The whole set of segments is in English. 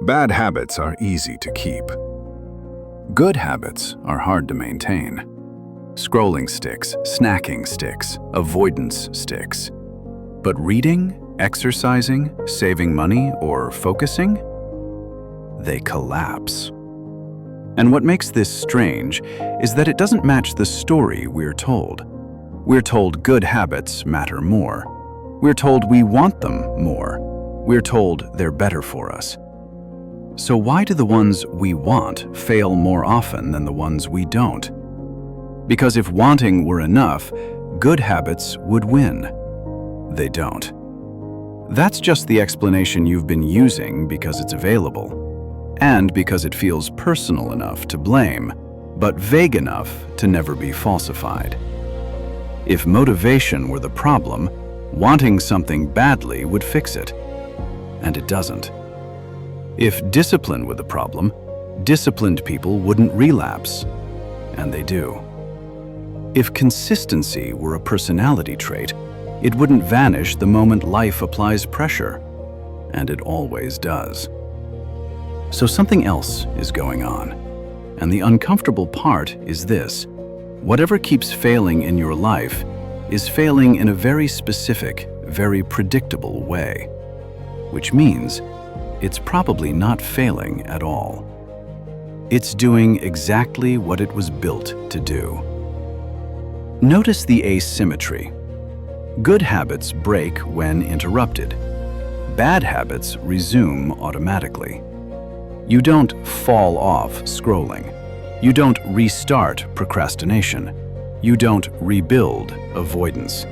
Bad habits are easy to keep. Good habits are hard to maintain. Scrolling sticks, snacking sticks, avoidance sticks. But reading, exercising, saving money, or focusing? They collapse. And what makes this strange is that it doesn't match the story we're told. We're told good habits matter more. We're told we want them more. We're told they're better for us. So why do the ones we want fail more often than the ones we don't? Because if wanting were enough, good habits would win. They don't. That's just the explanation you've been using because it's available, and because it feels personal enough to blame, but vague enough to never be falsified. If motivation were the problem, wanting something badly would fix it, and it doesn't. If discipline were the problem, disciplined people wouldn't relapse, and they do. If consistency were a personality trait, it wouldn't vanish the moment life applies pressure, and it always does. So something else is going on, and the uncomfortable part is this: whatever keeps failing in your life is failing in a very specific, very predictable way, which means it's probably not failing at all. It's doing exactly what it was built to do. Notice the asymmetry. Good habits break when interrupted. Bad habits resume automatically. You don't fall off scrolling. You don't restart procrastination. You don't rebuild avoidance.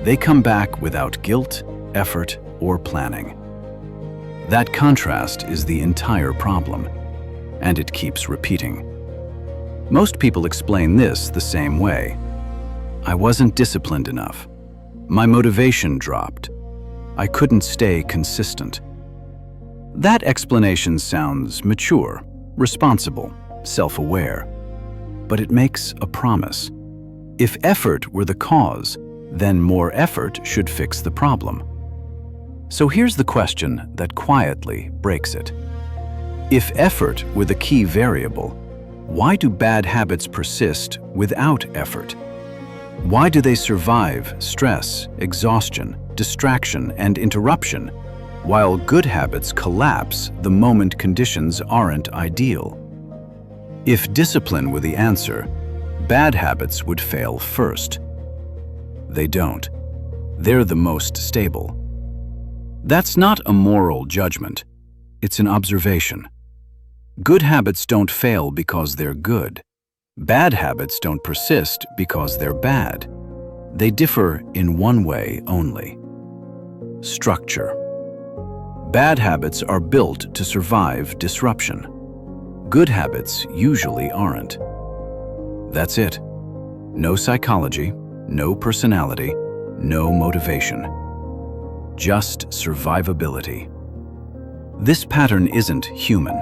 They come back without guilt, effort, or planning. That contrast is the entire problem, and it keeps repeating. Most people explain this the same way. I wasn't disciplined enough. My motivation dropped. I couldn't stay consistent. That explanation sounds mature, responsible, self-aware. But it makes a promise. If effort were the cause, then more effort should fix the problem. So here's the question that quietly breaks it. If effort were the key variable, why do bad habits persist without effort? Why do they survive stress, exhaustion, distraction, and interruption, while good habits collapse the moment conditions aren't ideal? If discipline were the answer, bad habits would fail first. They don't. They're the most stable. That's not a moral judgment. It's an observation. Good habits don't fail because they're good. Bad habits don't persist because they're bad. They differ in one way only: structure. Bad habits are built to survive disruption. Good habits usually aren't. That's it. No psychology, no personality, no motivation. Just survivability. This pattern isn't human.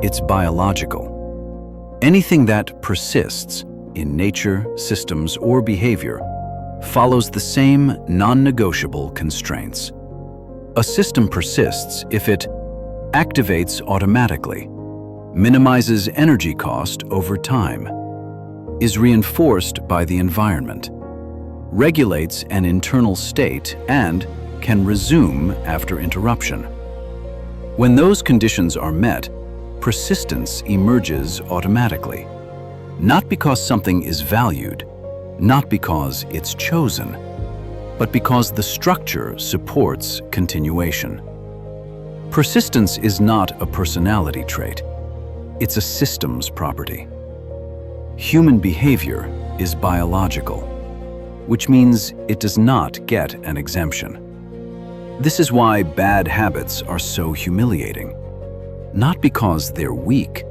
It's biological. Anything that persists in nature, systems, or behavior follows the same non-negotiable constraints. A system persists if it activates automatically, minimizes energy cost over time, is reinforced by the environment, regulates an internal state, and can resume after interruption. When those conditions are met, persistence emerges automatically, not because something is valued, not because it's chosen, but because the structure supports continuation. Persistence is not a personality trait. It's a systems property. Human behavior is biological, which means it does not get an exemption. This is why bad habits are so humiliating. Not because they're weak,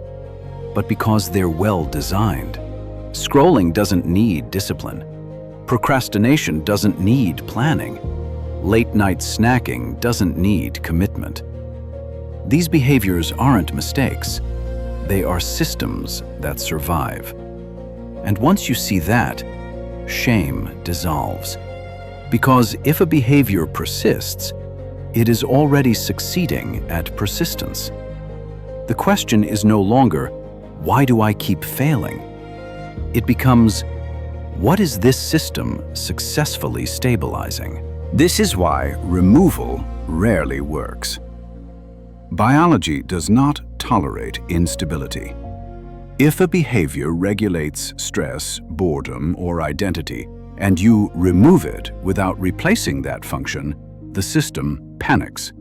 but because they're well designed. Scrolling doesn't need discipline. Procrastination doesn't need planning. Late-night snacking doesn't need commitment. These behaviors aren't mistakes. They are systems that survive. And once you see that, shame dissolves. Because if a behavior persists, it is already succeeding at persistence. the question is no longer, why do I keep failing? It becomes, what is this system successfully stabilizing? This is why removal rarely works. Biology does not tolerate instability. If a behavior regulates stress, boredom, or identity, and you remove it without replacing that function, the system panics.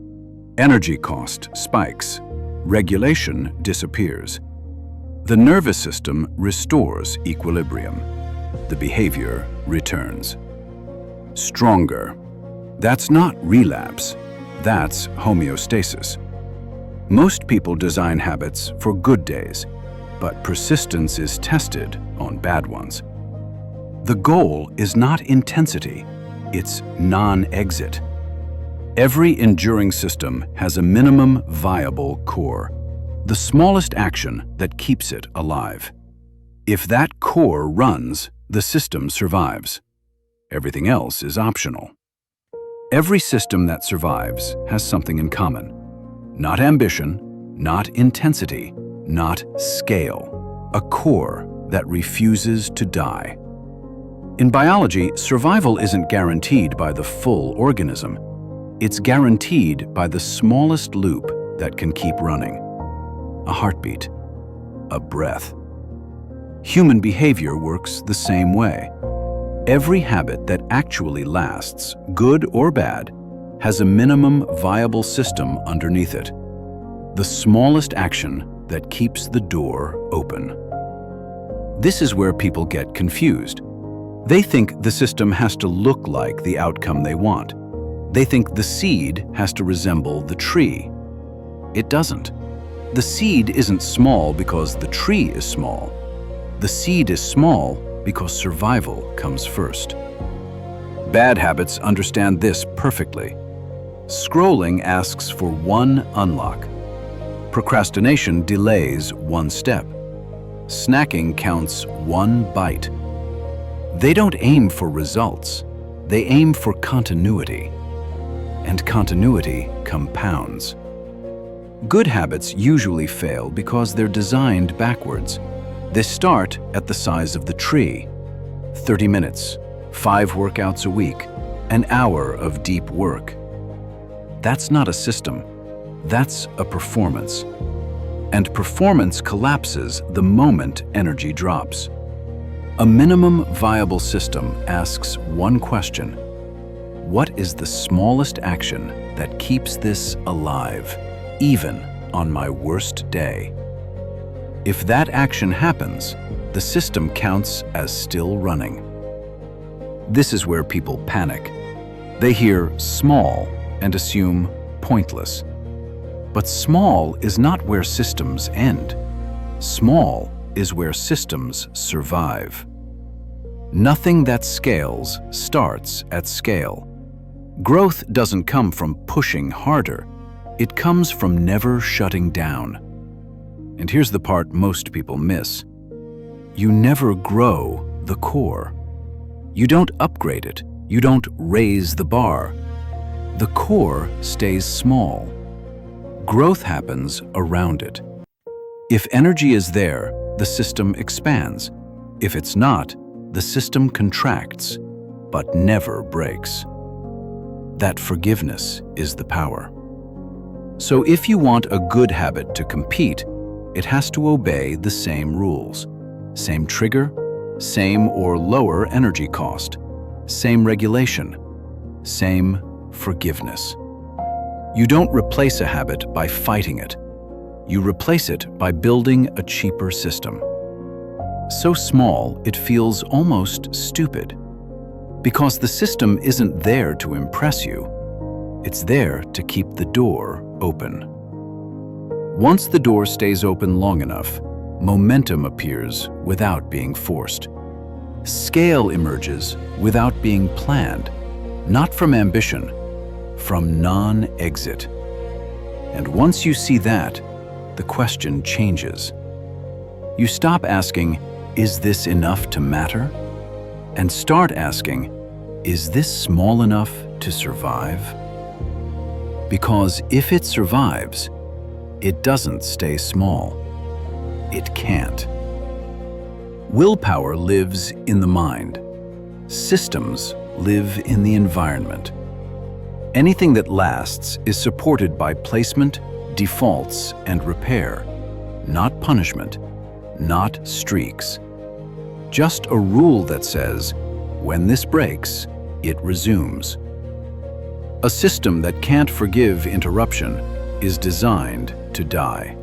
Energy cost spikes. Regulation disappears. The nervous system restores equilibrium. The behavior returns. Stronger. That's not relapse. That's homeostasis. Most people design habits for good days, but persistence is tested on bad ones. The goal is not intensity, it's non-exit. Every enduring system has a minimum viable core, the smallest action that keeps it alive. If that core runs, the system survives. Everything else is optional. Every system that survives has something in common. Not ambition, not intensity, not scale. A core that refuses to die. In biology, survival isn't guaranteed by the full organism. It's guaranteed by the smallest loop that can keep running. A heartbeat, a breath. Human behavior works the same way. Every habit that actually lasts, good or bad, has a minimum viable system underneath it. The smallest action that keeps the door open. This is where people get confused. They think the system has to look like the outcome they want. They think the seed has to resemble the tree. It doesn't. The seed isn't small because the tree is small. The seed is small because survival comes first. Bad habits understand this perfectly. Scrolling asks for one unlock. Procrastination delays one step. Snacking counts one bite. They don't aim for results. They aim for continuity. And continuity compounds. Good habits usually fail because they're designed backwards. They start at the size of the tree. 30 minutes, 5 workouts a week, an hour of deep work. That's not a system. That's a performance. And performance collapses the moment energy drops. A minimum viable system asks one question. What is the smallest action that keeps this alive, even on my worst day? If that action happens, the system counts as still running. This is where people panic. They hear small and assume pointless. But small is not where systems end. Small is where systems survive. Nothing that scales starts at scale. Growth doesn't come from pushing harder. It comes from never shutting down. And here's the part most people miss. You never grow the core. You don't upgrade it. You don't raise the bar. The core stays small. Growth happens around it. If energy is there, the system expands. If it's not, the system contracts, but never breaks. That forgiveness is the power. So if you want a good habit to compete, it has to obey the same rules. Same trigger, same or lower energy cost, same regulation, same forgiveness. You don't replace a habit by fighting it. You replace it by building a cheaper system. So small, it feels almost stupid. Because the system isn't there to impress you. It's there to keep the door open. Once the door stays open long enough, momentum appears without being forced. Scale emerges without being planned, not from ambition, from non-exit. And once you see that, the question changes. You stop asking, is this enough to matter? And start asking, is this small enough to survive? Because if it survives, It doesn't stay small. It can't. Willpower lives in the mind. Systems live in the environment. Anything that lasts is supported by placement, defaults, and repair, not punishment, not streaks. Just a rule that says, when this breaks, it resumes. A system that can't forgive interruption is designed to die.